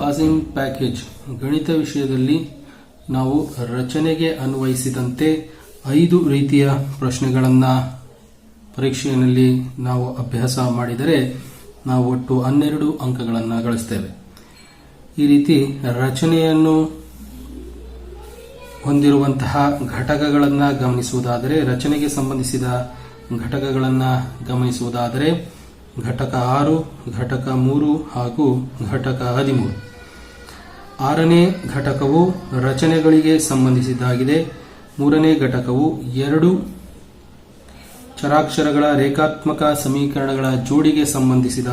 Passing package ಗಣಿತ ವಿಷಯದಲ್ಲಿ ನಾವು ರಚನೆಗೆ ಅನ್ವಯಿಸಿದಂತೆ 5 ರೀತಿಯ ಪ್ರಶ್ನೆಗಳನ್ನು ಪರೀಕ್ಷೆಯಲ್ಲಿ ನಾವು ಅಭ್ಯಾಸ ಮಾಡಿದರೆ ನಾವು ಒಟ್ಟು 12 ಅಂಕಗಳನ್ನು ಗಳಿಸ್ತೇವೆ. ಈ ರೀತಿ ರಚನೆಯನ್ನು ಹೊಂದಿರುವಂತಹ ಘಟಕಗಳನ್ನು ಗಮನಿಸುವುದಾದರೆ, ರಚನೆಗೆ ಸಂಬಂಧಿಸಿದ ಘಟಕಗಳನ್ನು ಗಮನಿಸುವುದಾದರೆ ಘಟಕ 6, ಘಟಕ 3 ಹಾಗೂ ಘಟಕ 13. 6ನೇ ಘಟಕವು ರಚನೆಗಳಿಗೆ ಸಂಬಂಧಿಸಿದ್ದಾಗಿದೆ. 3ನೇ ಘಟಕವು 2 ಚರಾಕ್ಷರಗಳ ರೇಖಾತ್ಮಕ ಸಮೀಕರಣಗಳ ಜೋಡಿಗೆ ಸಂಬಂಧಿಸಿದ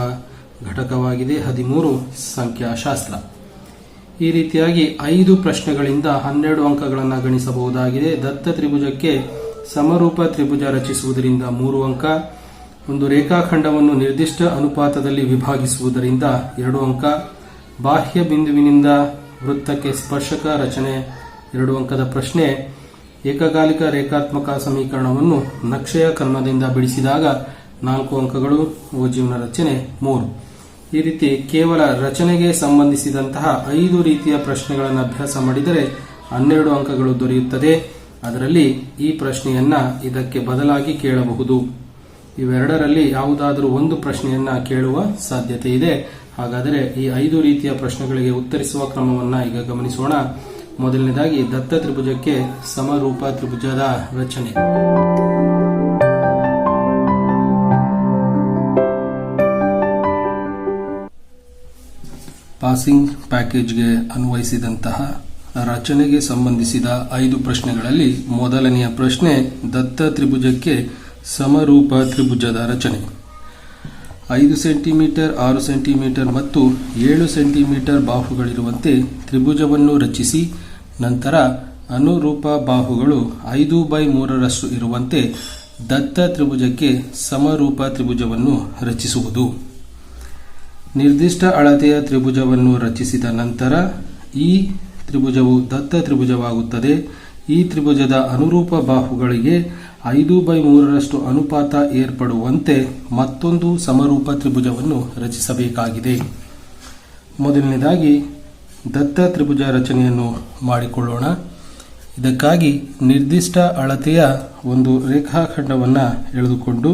ಘಟಕವಾಗಿದೆ. 13 ಸಂಖ್ಯಾಶಾಸ್ತ್ರ. ಈ ರೀತಿಯಾಗಿ 5 ಪ್ರಶ್ನೆಗಳಿಂದ 12 ಅಂಕಗಳನ್ನು ಗಳಿಸಬಹುದಾಗಿದೆ. ದತ್ತ ತ್ರಿಭುಜಕ್ಕೆ ಸಮರೂಪ ತ್ರಿಭುಜ ರಚಿಸುವುದರಿಂದ 3 ಅಂಕ, ಒಂದು ರೇಖಾಖಂಡವನ್ನು ನಿರ್ದಿಷ್ಟ ಅನುಪಾತದಲ್ಲಿ ವಿಭಾಗಿಸುವುದರಿಂದ 2 ಅಂಕ, ಬಾಹ್ಯ ಬಿಂದುವಿನಿಂದ ವೃತ್ತಕ್ಕೆ ಸ್ಪರ್ಶಕ ರಚನೆ 2 ಅಂಕದ ಪ್ರಶ್ನೆ, ಏಕಕಾಲಿಕ ರೇಖಾತ್ಮಕ ಸಮೀಕರಣವನ್ನು ನಕ್ಷೆಯ ಕ್ರಮದಿಂದ ಬಿಡಿಸಿದಾಗ 4 ಅಂಕಗಳು, ಓಜೀವ್ನ ರಚನೆ 3. ಈ ರೀತಿ ಕೇವಲ ರಚನೆಗೆ ಸಂಬಂಧಿಸಿದಂತಹ 5 ರೀತಿಯ ಪ್ರಶ್ನೆಗಳನ್ನು ಅಭ್ಯಾಸ ಮಾಡಿದರೆ 12 ಅಂಕಗಳು ದೊರೆಯುತ್ತದೆ. ಅದರಲ್ಲಿ ಈ ಪ್ರಶ್ನೆಯನ್ನ ಇದಕ್ಕೆ ಬದಲಾಗಿ ಕೇಳಬಹುದು. ಇವೆರಡರಲ್ಲಿ ಯಾವುದಾದರೂ ಒಂದು ಪ್ರಶ್ನೆಯನ್ನ ಕೇಳುವ ಸಾಧ್ಯತೆ ಇದೆ. ಹಾಗಾದರೆ ಈ 5 ರೀತಿಯ ಪ್ರಶ್ನೆಗಳಿಗೆ ಉತ್ತರಿಸುವ ಕ್ರಮವನ್ನು ಈಗ ಗಮನಿಸೋಣ. ಮೊದಲನೇದಾಗಿ ದತ್ತ ತ್ರಿಭುಜಕ್ಕೆ ಸಮರೂಪ ತ್ರಿಭುಜದ ರಚನೆ. ಪಾಸಿಂಗ್ ಪ್ಯಾಕೇಜ್ಗೆ ಅನ್ವಯಿಸಿದಂತಹ ರಚನೆಗೆ ಸಂಬಂಧಿಸಿದ 5 ಪ್ರಶ್ನೆಗಳಲ್ಲಿ ಮೊದಲನೆಯ ಪ್ರಶ್ನೆ ದತ್ತ ತ್ರಿಭುಜಕ್ಕೆ ಸಮರೂಪ ತ್ರಿಭುಜದ ರಚನೆ. 5 ಸೆಂಟಿಮೀಟರ್, 6 ಸೆಂಟಿಮೀಟರ್ ಮತ್ತು 7 ಸೆಂಟಿಮೀಟರ್ ಬಾಹುಗಳಿರುವಂತೆ ತ್ರಿಭುಜವನ್ನು ರಚಿಸಿ ನಂತರ ಅನುರೂಪ ಬಾಹುಗಳು 5/3 ಇರುವಂತೆ ದತ್ತ ತ್ರಿಭುಜಕ್ಕೆ ಸಮರೂಪ ತ್ರಿಭುಜವನ್ನು ರಚಿಸುವುದು. ನಿರ್ದಿಷ್ಟ ಅಳತೆಯ ತ್ರಿಭುಜವನ್ನು ರಚಿಸಿದ ನಂತರ ಈ ತ್ರಿಭುಜವು ದತ್ತ ತ್ರಿಭುಜವಾಗುತ್ತದೆ. ಈ ತ್ರಿಭುಜದ ಅನುರೂಪ ಬಾಹುಗಳಿಗೆ 5/3 ಅನುಪಾತ ಏರ್ಪಡುವಂತೆ ಮತ್ತೊಂದು ಸಮರೂಪ ತ್ರಿಭುಜವನ್ನು ರಚಿಸಬೇಕಾಗಿದೆ. ಮೊದಲನೇದಾಗಿ ದತ್ತ ತ್ರಿಭುಜ ರಚನೆಯನ್ನು ಮಾಡಿಕೊಳ್ಳೋಣ. ಇದಕ್ಕಾಗಿ ನಿರ್ದಿಷ್ಟ ಅಳತೆಯ ಒಂದು ರೇಖಾಖಂಡವನ್ನು ಎಳೆದುಕೊಂಡು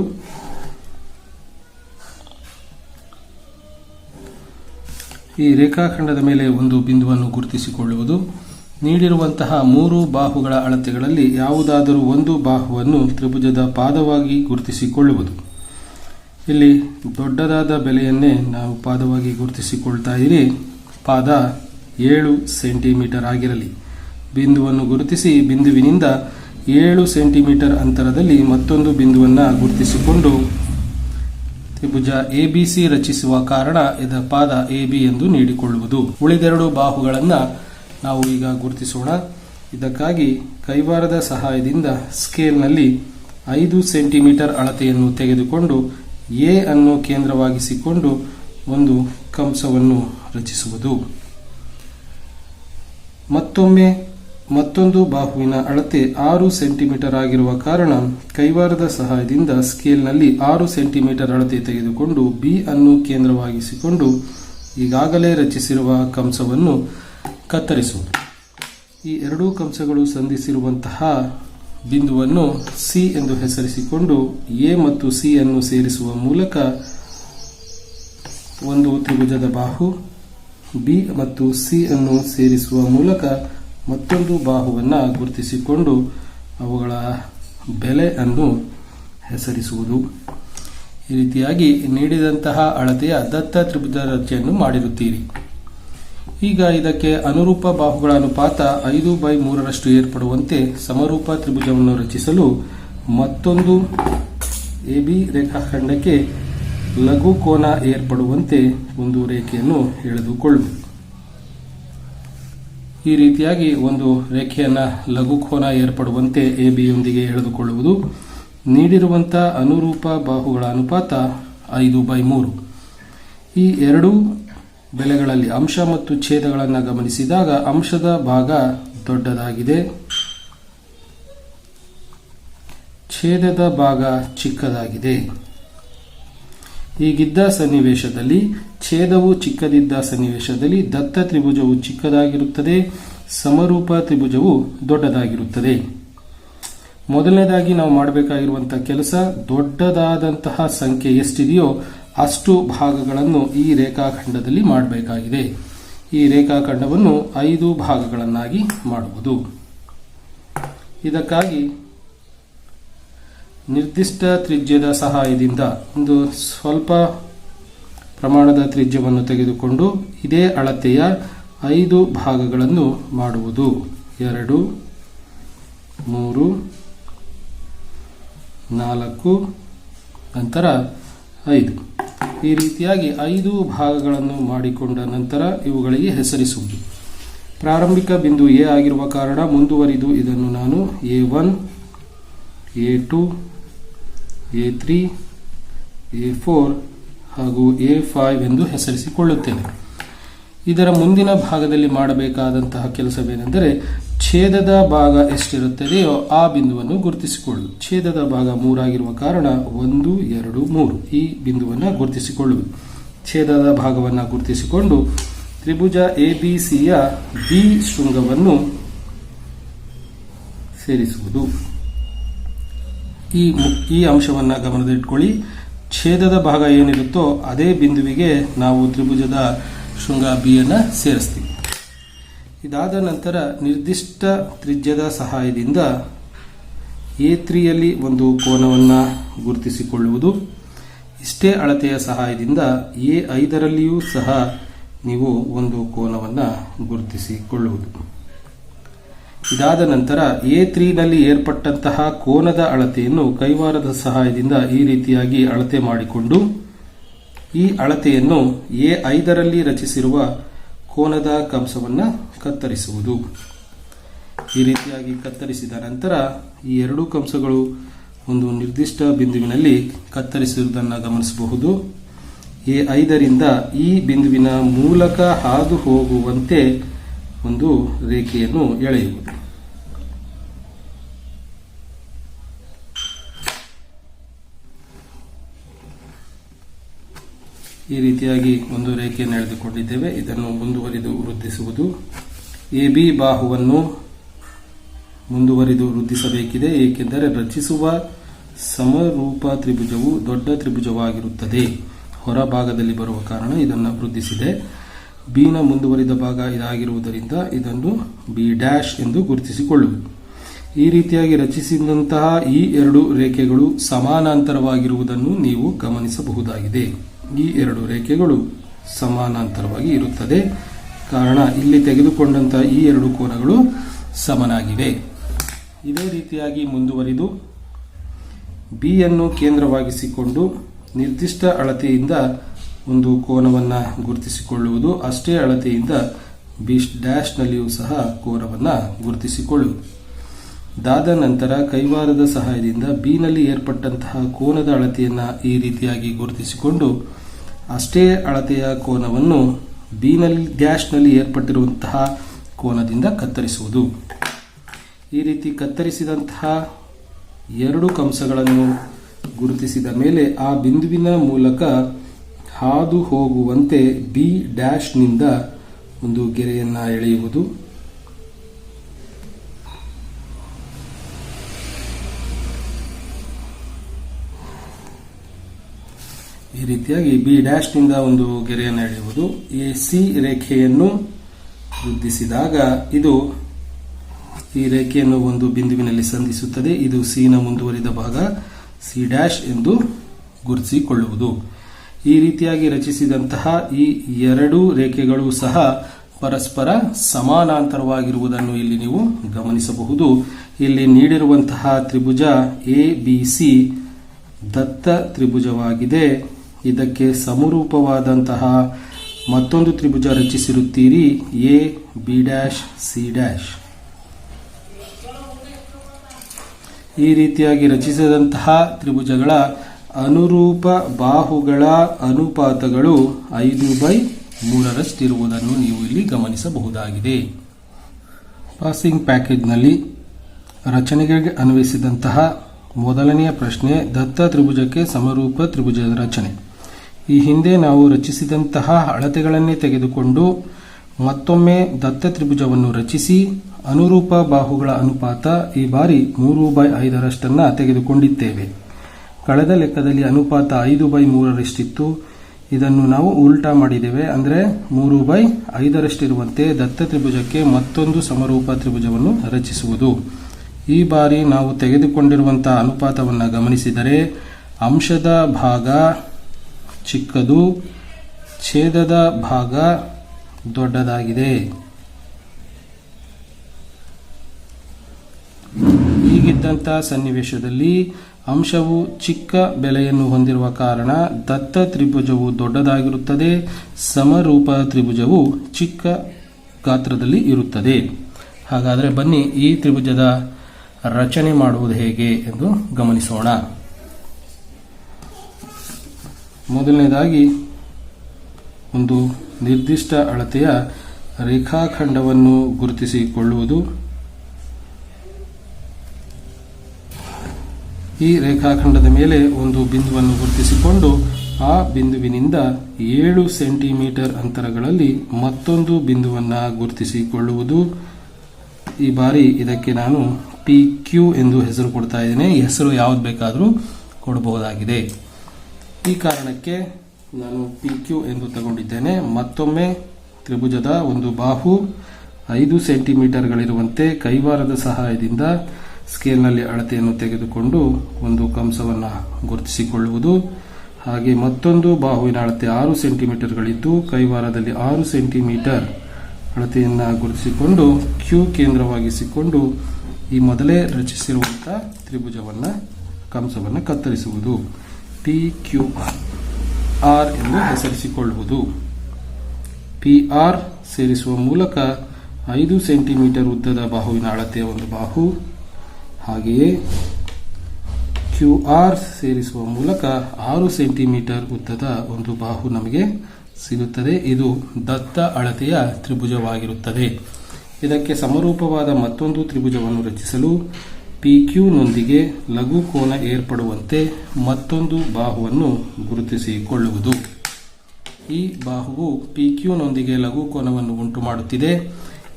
ಈ ರೇಖಾಖಂಡದ ಮೇಲೆ ಒಂದು ಬಿಂದುವನ್ನು ಗುರುತಿಸಿಕೊಳ್ಳುವುದು. ನೀಡಿರುವಂತಹ 3 ಬಾಹುಗಳ ಅಳತೆಗಳಲ್ಲಿ ಯಾವುದಾದರೂ ಒಂದು ಬಾಹುವನ್ನು ತ್ರಿಭುಜದ ಪಾದವಾಗಿ ಗುರುತಿಸಿಕೊಳ್ಳುವುದು. ಇಲ್ಲಿ ದೊಡ್ಡದಾದ ಬೆಲೆಯನ್ನೇ ನಾವು ಪಾದವಾಗಿ ಗುರುತಿಸಿಕೊಳ್ತಾ ಇರಿ. ಪಾದ 7 ಸೆಂಟಿಮೀಟರ್ ಆಗಿರಲಿ. ಬಿಂದುವನ್ನು ಗುರುತಿಸಿ ಬಿಂದುವಿನಿಂದ 7 ಸೆಂಟಿಮೀಟರ್ ಅಂತರದಲ್ಲಿ ಮತ್ತೊಂದು ಬಿಂದುವನ್ನು ಗುರುತಿಸಿಕೊಂಡು ತ್ರಿಭುಜ ಎಬಿಸಿ ರಚಿಸುವ ಕಾರಣ ಇದರ ಪಾದ ಎಬಿ ಎಂದು ನೀಡಿಕೊಳ್ಳುವುದು. ಉಳಿದೆರಡು ಬಾಹುಗಳನ್ನು ನಾವು ಈಗ ಗುರುತಿಸೋಣ. ಇದಕ್ಕಾಗಿ ಕೈವಾರದ ಸಹಾಯದಿಂದ ಸ್ಕೇಲ್ನಲ್ಲಿ 5 ಸೆಂಟಿಮೀಟರ್ ಅಳತೆಯನ್ನು ತೆಗೆದುಕೊಂಡು ಎ ಅನ್ನು ಕೇಂದ್ರವಾಗಿಸಿಕೊಂಡು ಒಂದು ಕಂಸವನ್ನು ರಚಿಸುವುದು. ಮತ್ತೊಂದು ಬಾಹುವಿನ ಅಳತೆ 6 ಸೆಂಟಿಮೀಟರ್ ಆಗಿರುವ ಕಾರಣ ಕೈವಾರದ ಸಹಾಯದಿಂದ ಸ್ಕೇಲ್ನಲ್ಲಿ 6 ಸೆಂಟಿಮೀಟರ್ ಅಳತೆ ತೆಗೆದುಕೊಂಡು ಬಿ ಅನ್ನು ಕೇಂದ್ರವಾಗಿಸಿಕೊಂಡು ಈಗಾಗಲೇ ರಚಿಸಿರುವ ಕಂಸವನ್ನು ಕತ್ತರಿಸುವುದು. ಈ 2 ಕಂಸಗಳು ಸಂಧಿಸಿರುವಂತಹ ಬಿಂದುವನ್ನು ಸಿ ಎಂದು ಹೆಸರಿಸಿಕೊಂಡು ಎ ಮತ್ತು ಸಿ ಅನ್ನು ಸೇರಿಸುವ ಮೂಲಕ ಒಂದು ತ್ರಿಭುಜದ ಬಾಹು, ಬಿ ಮತ್ತು ಸಿ ಅನ್ನು ಸೇರಿಸುವ ಮೂಲಕ ಮತ್ತೊಂದು ಬಾಹುವನ್ನು ಗುರುತಿಸಿಕೊಂಡು ಅವುಗಳ ಬೆಲೆ ಅನ್ನು ಹೆಸರಿಸುವುದು. ಈ ರೀತಿಯಾಗಿ ನೀಡಿದಂತಹ ಅಳತೆಯ ದತ್ತ ತ್ರಿಭುಜ ರಚನೆಯನ್ನು ಮಾಡಿರುತ್ತೀರಿ. ಈಗ ಇದಕ್ಕೆ ಅನುರೂಪ ಬಾಹುಗಳ ಅನುಪಾತ 5/3 ಏರ್ಪಡುವಂತೆ ಸಮರೂಪ ತ್ರಿಭುಜವನ್ನು ರಚಿಸಲು ಮತ್ತೊಂದು ಎಬಿ ರೇಖಾಖಂಡಕ್ಕೆ ಲಘು ಕೋನ ಏರ್ಪಡುವಂತೆ ಒಂದು ರೇಖೆಯನ್ನು ಎಳೆದುಕೊಳ್ಳುವುದು. ಈ ರೀತಿಯಾಗಿ ಒಂದು ರೇಖೆಯನ್ನು ಲಘು ಕೋನ ಏರ್ಪಡುವಂತೆ ಎಬಿಯೊಂದಿಗೆ ಎಳೆದುಕೊಳ್ಳುವುದು. ನೀಡಿರುವಂತಹ ಅನುರೂಪ ಬಾಹುಗಳ ಅನುಪಾತ 5/3. ಈ 2 ಬೆಲೆಗಳಲ್ಲಿ ಅಂಶ ಮತ್ತು ಛೇದಗಳನ್ನು ಗಮನಿಸಿದಾಗ ಅಂಶದ ಭಾಗ ದೊಡ್ಡದಾಗಿದೆ, ಛೇದದ ಭಾಗ ಚಿಕ್ಕದಾಗಿದೆ. ಹೀಗಿದ್ದ ಸನ್ನಿವೇಶದಲ್ಲಿ ಛೇದವು ಚಿಕ್ಕದಿದ್ದ ಸನ್ನಿವೇಶದಲ್ಲಿ ದತ್ತ ತ್ರಿಭುಜವು ಚಿಕ್ಕದಾಗಿರುತ್ತದೆ, ಸಮರೂಪ ತ್ರಿಭುಜವು ದೊಡ್ಡದಾಗಿರುತ್ತದೆ. ಮೊದಲನೇದಾಗಿ ನಾವು ಮಾಡಬೇಕಾಗಿರುವಂತಹ ಕೆಲಸ, ದೊಡ್ಡದಾದಂತಹ ಸಂಖ್ಯೆ ಎಷ್ಟಿದೆಯೋ ಅಷ್ಟು ಭಾಗಗಳನ್ನು ಈ ರೇಖಾಖಂಡದಲ್ಲಿ ಮಾಡಬೇಕಾಗಿದೆ. ಈ ರೇಖಾಖಂಡವನ್ನು 5 ಭಾಗಗಳನ್ನಾಗಿ ಮಾಡುವುದು. ಇದಕ್ಕಾಗಿ ನಿರ್ದಿಷ್ಟ ತ್ರಿಜ್ಯದ ಸಹಾಯದಿಂದ ಒಂದು ಸ್ವಲ್ಪ ಪ್ರಮಾಣದ ತ್ರಿಜ್ಯವನ್ನು ತೆಗೆದುಕೊಂಡು ಇದೇ ಅಳತೆಯ 5 ಭಾಗಗಳನ್ನು ಮಾಡುವುದು. 2, 3, 4 ನಂತರ 5. ಈ ರೀತಿಯಾಗಿ 5 ಭಾಗಗಳನ್ನು ಮಾಡಿಕೊಂಡ ನಂತರ ಇವುಗಳಿಗೆ ಹೆಸರಿಸುವುದು. ಪ್ರಾರಂಭಿಕ ಬಿಂದು ಎ ಆಗಿರುವ ಕಾರಣ ಮುಂದುವರಿದು ಇದನ್ನು ನಾನು A1, A2, A3, A4 ಹಾಗೂ A5 ಎಂದು ಹೆಸರಿಸಿಕೊಳ್ಳುತ್ತೇನೆ. ಇದರ ಮುಂದಿನ ಭಾಗದಲ್ಲಿ ಮಾಡಬೇಕಾದಂತಹ ಕೆಲಸವೇನೆಂದರೆ ಛೇದದ ಭಾಗ ಎಷ್ಟಿರುತ್ತದೆಯೋ ಆ ಬಿಂದುವನ್ನು ಗುರುತಿಸಿಕೊಳ್ಳುವುದು. ಛೇದದ ಭಾಗ 3 ಆಗಿರುವ ಕಾರಣ 1, 2, 3 ಈ ಬಿಂದುವನ್ನು ಗುರುತಿಸಿಕೊಳ್ಳುವುದು. ಛೇದದ ಭಾಗವನ್ನು ಗುರುತಿಸಿಕೊಂಡು ತ್ರಿಭುಜ ABCಯ ಬಿ ಶೃಂಗವನ್ನು ಸೇರಿಸುವುದು. ಈ ಅಂಶವನ್ನು ಗಮನದಲ್ಲಿಟ್ಕೊಳ್ಳಿ. ಛೇದದ ಭಾಗ ಏನಿರುತ್ತೋ ಅದೇ ಬಿಂದುವಿಗೆ ನಾವು ತ್ರಿಭುಜದ ಶೃಂಗ ಬಿಯನ್ನು ಸೇರಿಸ್ತೀವಿ. ಇದಾದ ನಂತರ ನಿರ್ದಿಷ್ಟ ತ್ರಿಜ್ಯದ ಸಹಾಯದಿಂದ A3ಯಲ್ಲಿ ಒಂದು ಕೋನವನ್ನು ಗುರುತಿಸಿಕೊಳ್ಳುವುದು. ಇಷ್ಟೇ ಅಳತೆಯ ಸಹಾಯದಿಂದ A5ರಲ್ಲಿಯೂ ಸಹ ನೀವು ಒಂದು ಕೋನವನ್ನು ಗುರುತಿಸಿಕೊಳ್ಳುವುದು. ಇದಾದ ನಂತರ A3ನಲ್ಲಿ ಏರ್ಪಟ್ಟಂತಹ ಕೋನದ ಅಳತೆಯನ್ನು ಕೈವಾರದ ಸಹಾಯದಿಂದ ಈ ರೀತಿಯಾಗಿ ಅಳತೆ ಮಾಡಿಕೊಂಡು ಈ ಅಳತೆಯನ್ನು A5ರಲ್ಲಿ ರಚಿಸಿರುವ ಕೋನದ ಕಂಸವನ್ನು ಕತ್ತರಿಸುವುದು. ಈ ರೀತಿಯಾಗಿ ಕತ್ತರಿಸಿದ ನಂತರ ಈ 2 ಕಂಸಗಳು ಒಂದು ನಿರ್ದಿಷ್ಟ ಬಿಂದುವಿನಲ್ಲಿ ಕತ್ತರಿಸಿರುವುದನ್ನು ಗಮನಿಸಬಹುದು. A5ರಿಂದ ಈ ಬಿಂದುವಿನ ಮೂಲಕ ಹಾದು ಹೋಗುವಂತೆ ಒಂದು ರೇಖೆಯನ್ನು ಎಳೆಯುವುದು. ಈ ರೀತಿಯಾಗಿ ಒಂದು ರೇಖೆಯನ್ನು ಎಳೆದುಕೊಂಡಿದ್ದೇವೆ. ಇದನ್ನು ಮುಂದುವರಿದು ವೃದ್ಧಿಸುವುದು. AB ಬಾಹುವನ್ನು ಮುಂದುವರಿದು ವೃದ್ಧಿಸಬೇಕಿದೆ, ಏಕೆಂದರೆ ರಚಿಸುವ ಸಮರೂಪ ತ್ರಿಭುಜವು ದೊಡ್ಡ ತ್ರಿಭುಜವಾಗಿರುತ್ತದೆ. ಹೊರಭಾಗದಲ್ಲಿ ಬರುವ ಕಾರಣ ಇದನ್ನು ವೃದ್ಧಿಸಿದೆ. ಬಿನ ಮುಂದುವರಿದ ಭಾಗ ಇದಾಗಿರುವುದರಿಂದ ಇದನ್ನು B' ಎಂದು ಗುರುತಿಸಿಕೊಳ್ಳುವುದು. ಈ ರೀತಿಯಾಗಿ ರಚಿಸಿದಂತಹ ಈ 2 ರೇಖೆಗಳು ಸಮಾನಾಂತರವಾಗಿರುವುದನ್ನು ನೀವು ಗಮನಿಸಬಹುದಾಗಿದೆ. ಈ 2 ರೇಖೆಗಳು ಸಮಾನಾಂತರವಾಗಿ ಇರುತ್ತದೆ. ಕಾರಣ ಇಲ್ಲಿ ತೆಗೆದುಕೊಂಡಂತಹ ಈ 2 ಕೋನಗಳು ಸಮನಾಗಿವೆ. ಇದೇ ರೀತಿಯಾಗಿ ಮುಂದುವರಿದು ಬಿಯನ್ನು ಕೇಂದ್ರವಾಗಿಸಿಕೊಂಡು ನಿರ್ದಿಷ್ಟ ಅಳತೆಯಿಂದ ಒಂದು ಕೋನವನ್ನು ಗುರುತಿಸಿಕೊಳ್ಳುವುದು. ಅಷ್ಟೇ ಅಳತೆಯಿಂದ B' ಸಹ ಕೋನವನ್ನು ಗುರುತಿಸಿಕೊಳ್ಳುವುದು. ದಾದ ನಂತರ ಕೈವಾರದ ಸಹಾಯದಿಂದ ಬಿನಲ್ಲಿ ಏರ್ಪಟ್ಟಂತಹ ಕೋನದ ಅಳತೆಯನ್ನು ಈ ರೀತಿಯಾಗಿ ಗುರುತಿಸಿಕೊಂಡು ಅಷ್ಟೇ ಅಳತೆಯ ಕೋನವನ್ನು B' ಏರ್ಪಟ್ಟಿರುವಂತಹ ಕೋನದಿಂದ ಕತ್ತರಿಸುವುದು. ಈ ರೀತಿ ಕತ್ತರಿಸಿದಂತಹ 2 ಕಂಸಗಳನ್ನು ಗುರುತಿಸಿದ ಮೇಲೆ ಆ ಬಿಂದುವಿನ ಮೂಲಕ ಹಾದು ಹೋಗುವಂತೆ B' ಒಂದು ಗೆರೆಯನ್ನು ಎಳೆಯುವುದು. ಈ ರೀತಿಯಾಗಿ B' ಒಂದು ಗೆರೆಯನ್ನು ಎಳೆಯುವುದು. AC ರೇಖೆಯನ್ನು ವೃದ್ಧಿಸಿದಾಗ ಇದು ಈ ರೇಖೆಯನ್ನು ಒಂದು ಬಿಂದುವಿನಲ್ಲಿ ಸಂಧಿಸುತ್ತದೆ. ಇದು C ನ ಮುಂದುವರಿದ ಭಾಗ C' ಎಂದು ಗುರುತಿಸಿಕೊಳ್ಳುವುದು. ಈ ರೀತಿಯಾಗಿ ರಚಿಸಿದಂತಹ ಈ 2 ರೇಖೆಗಳು ಸಹ ಪರಸ್ಪರ ಸಮಾನಾಂತರವಾಗಿರುವುದನ್ನು ಇಲ್ಲಿ ನೀವು ಗಮನಿಸಬಹುದು. ಇಲ್ಲಿ ನೀಡಿರುವಂತಹ ತ್ರಿಭುಜ ABC ದತ್ತ ತ್ರಿಭುಜವಾಗಿದೆ. ಇದಕ್ಕೆ ಸಮರೂಪವಾದಂತಹ ಮತ್ತೊಂದು ತ್ರಿಭುಜ ರಚಿಸಿರುತ್ತೀರಿ, AB'C'. ಈ ರೀತಿಯಾಗಿ ರಚಿಸಿದಂತಹ ತ್ರಿಭುಜಗಳ ಅನುರೂಪ ಬಾಹುಗಳ ಅನುಪಾತಗಳು 5/3 ನೀವು ಇಲ್ಲಿ ಗಮನಿಸಬಹುದಾಗಿದೆ. ಪಾಸಿಂಗ್ ಪ್ಯಾಕೇಜ್ನಲ್ಲಿ ರಚನೆಗೆ ಅನ್ವಯಿಸಿದಂತಹ ಮೊದಲನೆಯ ಪ್ರಶ್ನೆ ದತ್ತ ತ್ರಿಭುಜಕ್ಕೆ ಸಮರೂಪ ತ್ರಿಭುಜದ ರಚನೆ. ಈ ಹಿಂದೆ ನಾವು ರಚಿಸಿದಂತಹ ಅಳತೆಗಳನ್ನೇ ತೆಗೆದುಕೊಂಡು ಮತ್ತೊಮ್ಮೆ ದತ್ತ ತ್ರಿಭುಜವನ್ನು ರಚಿಸಿ ಅನುರೂಪ ಬಾಹುಗಳ ಅನುಪಾತ ಈ ಬಾರಿ 3/5 ತೆಗೆದುಕೊಂಡಿದ್ದೇವೆ. ಕಳೆದ ಲೆಕ್ಕದಲ್ಲಿ ಅನುಪಾತ 5/3 ಇದನ್ನು ನಾವು ಉಲ್ಟಾ ಮಾಡಿದ್ದೇವೆ. ಅಂದರೆ 3/5 ದತ್ತ ತ್ರಿಭುಜಕ್ಕೆ ಮತ್ತೊಂದು ಸಮರೂಪ ತ್ರಿಭುಜವನ್ನು ರಚಿಸುವುದು. ಈ ಬಾರಿ ನಾವು ತೆಗೆದುಕೊಂಡಿರುವಂತಹ ಅನುಪಾತವನ್ನು ಗಮನಿಸಿದರೆ ಅಂಶದ ಭಾಗ ಚಿಕ್ಕದು, ಛೇದದ ಭಾಗ ದೊಡ್ಡದಾಗಿದೆ. ಹೀಗಿದ್ದಂತಹ ಸನ್ನಿವೇಶದಲ್ಲಿ ಅಂಶವು ಚಿಕ್ಕ ಬೆಲೆಯನ್ನು ಹೊಂದಿರುವ ಕಾರಣ ದತ್ತ ತ್ರಿಭುಜವು ದೊಡ್ಡದಾಗಿರುತ್ತದೆ, ಸಮರೂಪ ತ್ರಿಭುಜವು ಚಿಕ್ಕ ಗಾತ್ರದಲ್ಲಿ ಇರುತ್ತದೆ. ಹಾಗಾದರೆ ಬನ್ನಿ ಈ ತ್ರಿಭುಜದ ರಚನೆ ಮಾಡುವುದು ಹೇಗೆ ಎಂದು ಗಮನಿಸೋಣ. ಮೊದಲನೇದಾಗಿ ಒಂದು ನಿರ್ದಿಷ್ಟ ಅಳತೆಯ ರೇಖಾಖಂಡವನ್ನು ಗುರುತಿಸಿಕೊಳ್ಳುವುದು. ಈ ರೇಖಾಖಂಡದ ಮೇಲೆ ಒಂದು ಬಿಂದುವನ್ನು ಗುರುತಿಸಿಕೊಂಡು ಆ ಬಿಂದುವಿನಿಂದ 7 ಸೆಂಟಿಮೀಟರ್ ಅಂತರಗಳಲ್ಲಿ ಮತ್ತೊಂದು ಬಿಂದುವನ್ನು ಗುರುತಿಸಿಕೊಳ್ಳುವುದು. ಈ ಬಾರಿ ಇದಕ್ಕೆ ನಾನು PQ ಎಂದು ಹೆಸರು ಕೊಡ್ತಾ ಇದ್ದೇನೆ. ಹೆಸರು ಯಾವುದು ಬೇಕಾದರೂ ಕೊಡಬಹುದಾಗಿದೆ. ಈ ಕಾರಣಕ್ಕೆ ನಾನು PQ ಎಂದು ತಗೊಂಡಿದ್ದೇನೆ. ಮತ್ತೊಮ್ಮೆ ತ್ರಿಭುಜದ ಒಂದು ಬಾಹು 5 ಸೆಂಟಿಮೀಟರ್ಗಳಿರುವಂತೆ ಕೈವಾರದ ಸಹಾಯದಿಂದ ಸ್ಕೇಲ್ನಲ್ಲಿ ಅಳತೆಯನ್ನು ತೆಗೆದುಕೊಂಡು ಒಂದು ಕಂಸವನ್ನು ಗುರುತಿಸಿಕೊಳ್ಳುವುದು. ಹಾಗೆ ಮತ್ತೊಂದು ಬಾಹುವಿನ ಅಳತೆ 6 ಸೆಂಟಿಮೀಟರ್ಗಳಿದ್ದು ಕೈವಾರದಲ್ಲಿ 6 ಸೆಂಟಿಮೀಟರ್ ಅಳತೆಯನ್ನು ಗುರುತಿಸಿಕೊಂಡು Q ಕೇಂದ್ರವಾಗಿಸಿಕೊಂಡು ಈ ಮೊದಲೇ ರಚಿಸಿರುವಂತಹ ತ್ರಿಭುಜವನ್ನು ಕಂಸವನ್ನು ಕತ್ತರಿಸುವುದು. PQR ಎಂದು ಹೆಸರಿಸಿಕೊಳ್ಳುವುದು. PR ಸೇರಿಸುವ ಮೂಲಕ 5 ಸೆಂಟಿಮೀಟರ್ ಉದ್ದದ ಬಾಹುವಿನ ಅಳತೆಯ ಒಂದು ಬಾಹು, ಹಾಗೆಯೇ QR ಸೇರಿಸುವ ಮೂಲಕ 6 ಸೆಂಟಿಮೀಟರ್ ಉದ್ದದ ಒಂದು ಬಾಹು ನಮಗೆ ಸಿಗುತ್ತದೆ. ಇದು ದತ್ತ ಅಳತೆಯ ತ್ರಿಭುಜವಾಗಿರುತ್ತದೆ. ಇದಕ್ಕೆ ಸಮರೂಪವಾದ ಮತ್ತೊಂದು ತ್ರಿಭುಜವನ್ನು ರಚಿಸಲು PQ ನೊಂದಿಗೆ ಲಘು ಕೋನ ಏರ್ಪಡುವಂತೆ ಮತ್ತೊಂದು ಬಾಹುವನ್ನು ಗುರುತಿಸಿಕೊಳ್ಳುವುದು. ಈ ಬಾಹುವು PQ ನೊಂದಿಗೆ ಲಘು ಕೋನವನ್ನು ಉಂಟು ಮಾಡುತ್ತಿದೆ.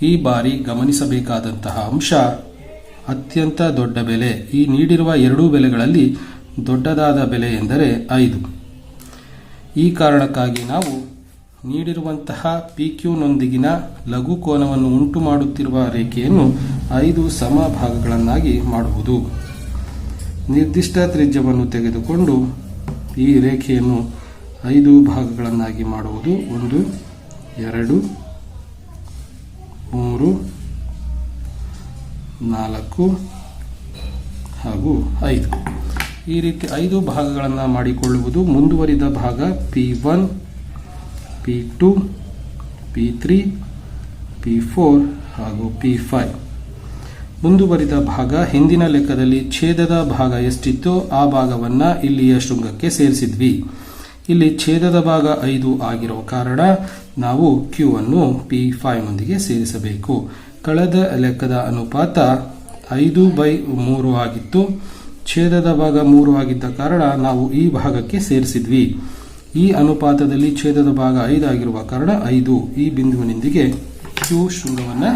ಈ ಬಾರಿ ಗಮನಿಸಬೇಕಾದಂತಹ ಅಂಶ ಅತ್ಯಂತ ದೊಡ್ಡ ಬೆಲೆ. ಈ ನೀಡಿರುವ ಎರಡೂ ಬೆಲೆಗಳಲ್ಲಿ ದೊಡ್ಡದಾದ ಬೆಲೆ ಎಂದರೆ 5. ಈ ಕಾರಣಕ್ಕಾಗಿ ನಾವು ನೀಡಿರುವಂತಹ PQ ನೊಂದಿಗಿನ ಲಘು ಕೋನವನ್ನು ಉಂಟು ಮಾಡುತ್ತಿರುವ ರೇಖೆಯನ್ನು 5 ಸಮ ಭಾಗಗಳನ್ನಾಗಿ ಮಾಡುವುದು. ನಿರ್ದಿಷ್ಟ ತ್ರಿಜ್ಯವನ್ನು ತೆಗೆದುಕೊಂಡು ಈ ರೇಖೆಯನ್ನು 5 ಭಾಗಗಳನ್ನಾಗಿ ಮಾಡುವುದು. 1, 2, 3, 4 ಹಾಗೂ 5. ಈ ರೀತಿ 5 ಭಾಗಗಳನ್ನು ಮಾಡಿಕೊಳ್ಳುವುದು. ಮುಂದುವರಿದ ಭಾಗ P1, P2, P3, P4 ಹಾಗೂ P5. ಮುಂದುವರಿದ ಭಾಗ ಹಿಂದಿನ ಲೆಕ್ಕದಲ್ಲಿ ಛೇದದ ಭಾಗ ಎಷ್ಟಿತ್ತೋ ಆ ಭಾಗವನ್ನು ಇಲ್ಲಿಯ ಶೃಂಗಕ್ಕೆ ಸೇರಿಸಿದ್ವಿ. ಇಲ್ಲಿ ಛೇದದ ಭಾಗ 5 ಆಗಿರುವ ಕಾರಣ ನಾವು Q ಅನ್ನು P5 ನೊಂದಿಗೆ ಸೇರಿಸಬೇಕು. ಕಳೆದ ಲೆಕ್ಕದ ಅನುಪಾತ 5/3 ಆಗಿತ್ತು. ಛೇದದ ಭಾಗ 3 ಆಗಿದ್ದ ಕಾರಣ ನಾವು ಈ ಭಾಗಕ್ಕೆ ಸೇರಿಸಿದ್ವಿ. ಈ ಅನುಪಾತದಲ್ಲಿ ಛೇದದ ಭಾಗ 5 ಆಗಿರುವ ಕಾರಣ 5 ಈ ಬಿಂದುವಿನೊಂದಿಗೆ Q ಶೃಂಗವನ್ನು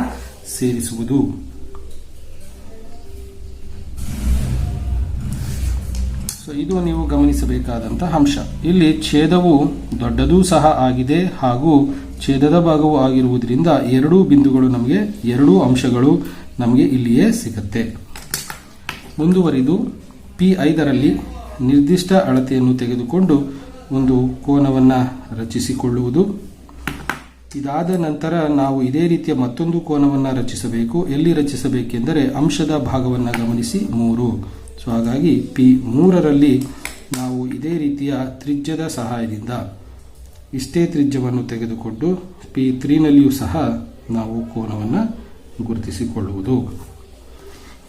ಸೇರಿಸುವುದು. ಇದು ನೀವು ಗಮನಿಸಬೇಕಾದಂತಹ ಅಂಶ. ಇಲ್ಲಿ ಛೇದವು ದೊಡ್ಡದೂ ಸಹ ಆಗಿದೆ ಹಾಗೂ ಛೇದದ ಭಾಗವೂ ಆಗಿರುವುದರಿಂದ ಎರಡೂ ಬಿಂದುಗಳು ನಮಗೆ, ಎರಡೂ ಅಂಶಗಳು ನಮಗೆ ಇಲ್ಲಿಯೇ ಸಿಗುತ್ತೆ. ಮುಂದುವರಿದು P5ರಲ್ಲಿ ನಿರ್ದಿಷ್ಟ ಅಳತೆಯನ್ನು ತೆಗೆದುಕೊಂಡು ಒಂದು ಕೋನವನ್ನು ರಚಿಸಿಕೊಳ್ಳುವುದು. ಇದಾದ ನಂತರ ನಾವು ಇದೇ ರೀತಿಯ ಮತ್ತೊಂದು ಕೋನವನ್ನು ರಚಿಸಬೇಕು. ಎಲ್ಲಿ ರಚಿಸಬೇಕೆಂದರೆ ಅಂಶದ ಭಾಗವನ್ನು ಗಮನಿಸಿ 3. ಸೊ ಹಾಗಾಗಿ P3ರಲ್ಲಿ ನಾವು ಇದೇ ರೀತಿಯ ತ್ರಿಜ್ಯದ ಸಹಾಯದಿಂದ ಇಷ್ಟೇ ತ್ರಿಜ್ಯವನ್ನು ತೆಗೆದುಕೊಂಡು P3ನಲ್ಲಿಯೂ ಸಹ ನಾವು ಕೋನವನ್ನು ಗುರುತಿಸಿಕೊಳ್ಳುವುದು.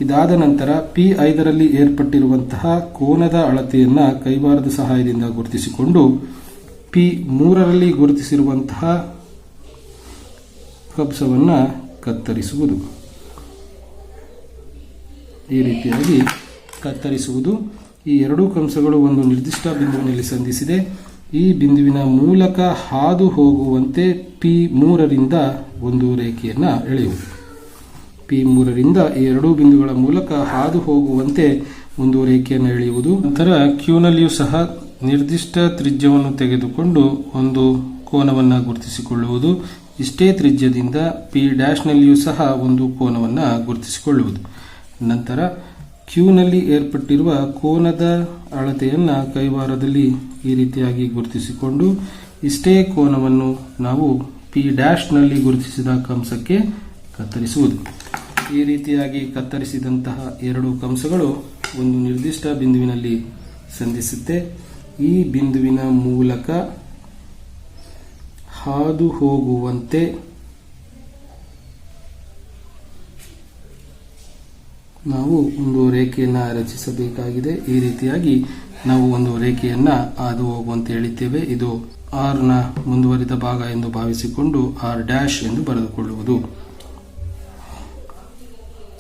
ಇದಾದ ನಂತರ P5ರಲ್ಲಿ ಏರ್ಪಟ್ಟಿರುವಂತಹ ಕೋನದ ಅಳತೆಯನ್ನು ಕೈವಾರದ ಸಹಾಯದಿಂದ ಗುರುತಿಸಿಕೊಂಡು P3ರಲ್ಲಿ ಗುರುತಿಸಿರುವಂತಹ ಕಂಸವನ್ನು ಕತ್ತರಿಸುವುದು. ಈ ರೀತಿಯಾಗಿ ಕತ್ತರಿಸುವುದು. ಈ ಎರಡೂ ಕಂಸಗಳು ಒಂದು ನಿರ್ದಿಷ್ಟ ಬಿಂದುವಿನಲ್ಲಿ ಸಂಧಿಸಿದೆ. ಈ ಬಿಂದುವಿನ ಮೂಲಕ ಹಾದು ಹೋಗುವಂತೆ P3 ರಿಂದ ಒಂದು ರೇಖೆಯನ್ನು ಎಳೆಯುವುದು. P3 ರಿಂದ ಈ ಎರಡೂ ಬಿಂದುಗಳ ಮೂಲಕ ಹಾದು ಹೋಗುವಂತೆ ಒಂದು ರೇಖೆಯನ್ನು ಎಳೆಯುವುದು. ನಂತರ ಕ್ಯೂನಲ್ಲಿಯೂ ಸಹ ನಿರ್ದಿಷ್ಟ ತ್ರಿಜ್ಯವನ್ನು ತೆಗೆದುಕೊಂಡು ಒಂದು ಕೋನವನ್ನು ಗುರುತಿಸಿಕೊಳ್ಳುವುದು. ಇಷ್ಟೇ ತ್ರಿಜ್ಯದಿಂದ P' ನಲ್ಲಿಯೂ ಸಹ ಒಂದು ಕೋನವನ್ನು ಗುರುತಿಸಿಕೊಳ್ಳುವುದು. ನಂತರ ಕ್ಯೂನಲ್ಲಿ ಏರ್ಪಟ್ಟಿರುವ ಕೋನದ ಅಳತೆಯನ್ನು ಕೈವಾರದಲ್ಲಿ ಈ ರೀತಿಯಾಗಿ ಗುರುತಿಸಿಕೊಂಡು ಇಷ್ಟೇ ಕೋನವನ್ನು ನಾವು P' ನಲ್ಲಿ ಗುರುತಿಸಿದ ಕಂಸಕ್ಕೆ ಕತ್ತರಿಸುವುದು. ಈ ರೀತಿಯಾಗಿ ಕತ್ತರಿಸಿದಂತಹ ಎರಡು ಕಂಸಗಳು ಒಂದು ನಿರ್ದಿಷ್ಟ ಬಿಂದುವಿನಲ್ಲಿ ಸಂಧಿಸುತ್ತೆ. ಈ ಬಿಂದುವಿನ ಮೂಲಕ ಹಾದು ಹೋಗುವಂತೆ ನಾವು ಒಂದು ರೇಖೆಯನ್ನು ರಚಿಸಬೇಕಾಗಿದೆ. ಈ ರೀತಿಯಾಗಿ ನಾವು ಒಂದು ರೇಖೆಯನ್ನು ಹಾದು ಹೋಗುವಂತೆ ಎಳಿತೇವೆ. ಇದು R ನ ಮುಂದುವರಿದ ಭಾಗ ಎಂದು ಭಾವಿಸಿಕೊಂಡು R' ಎಂದು ಬರೆದುಕೊಳ್ಳುವುದು.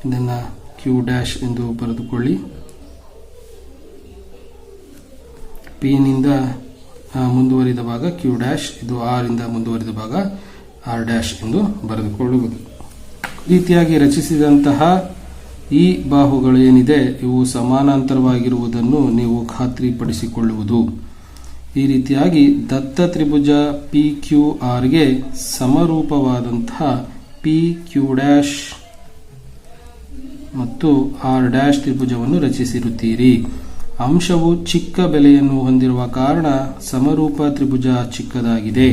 ಇದನ್ನು Q' ಎಂದು ಬರೆದುಕೊಳ್ಳಿ. P ನಿಂದ ಮುಂದುವರಿದ ಭಾಗ Q', ಇದು R ಇಂದ ಮುಂದುವರಿದ ಭಾಗ R' ಎಂದು ಬರೆದುಕೊಳ್ಳುವುದು. ರೀತಿಯಾಗಿ ರಚಿಸಿದಂತಹ ಈ ಬಾಹುಗಳು ಏನಿದೆ ಇವು ಸಮಾನಾಂತರವಾಗಿರುವುದನ್ನು ನೀವು ಖಾತ್ರಿಪಡಿಸಿಕೊಳ್ಳುವುದು. ಈ ರೀತಿಯಾಗಿ ದತ್ತ ತ್ರಿಭುಜ PQR ಗೆ ಸಮರೂಪವಾದಂತಹ PQ' ಮತ್ತು R' ತ್ರಿಭುಜವನ್ನು ರಚಿಸಿರುತ್ತೀರಿ. ಅಂಶವು ಚಿಕ್ಕ ಬೆಲೆಯನ್ನು ಹೊಂದಿರುವ ಕಾರಣ ಸಮರೂಪ ತ್ರಿಭುಜ ಚಿಕ್ಕದಾಗಿದೆ.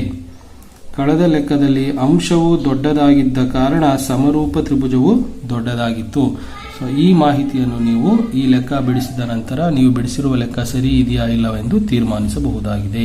ಕಳೆದ ಲೆಕ್ಕದಲ್ಲಿ ಅಂಶವು ದೊಡ್ಡದಾಗಿದ್ದ ಕಾರಣ ಸಮರೂಪ ತ್ರಿಭುಜವು ದೊಡ್ಡದಾಗಿತ್ತು. ಈ ಮಾಹಿತಿಯನ್ನು ನೀವು ಈ ಲೆಕ್ಕ ಬಿಡಿಸಿದ ನಂತರ ನೀವು ಬಿಡಿಸಿರುವ ಲೆಕ್ಕ ಸರಿ ಇದೆಯಾ ಇಲ್ಲವೆಂದು ತೀರ್ಮಾನಿಸಬಹುದಾಗಿದೆ.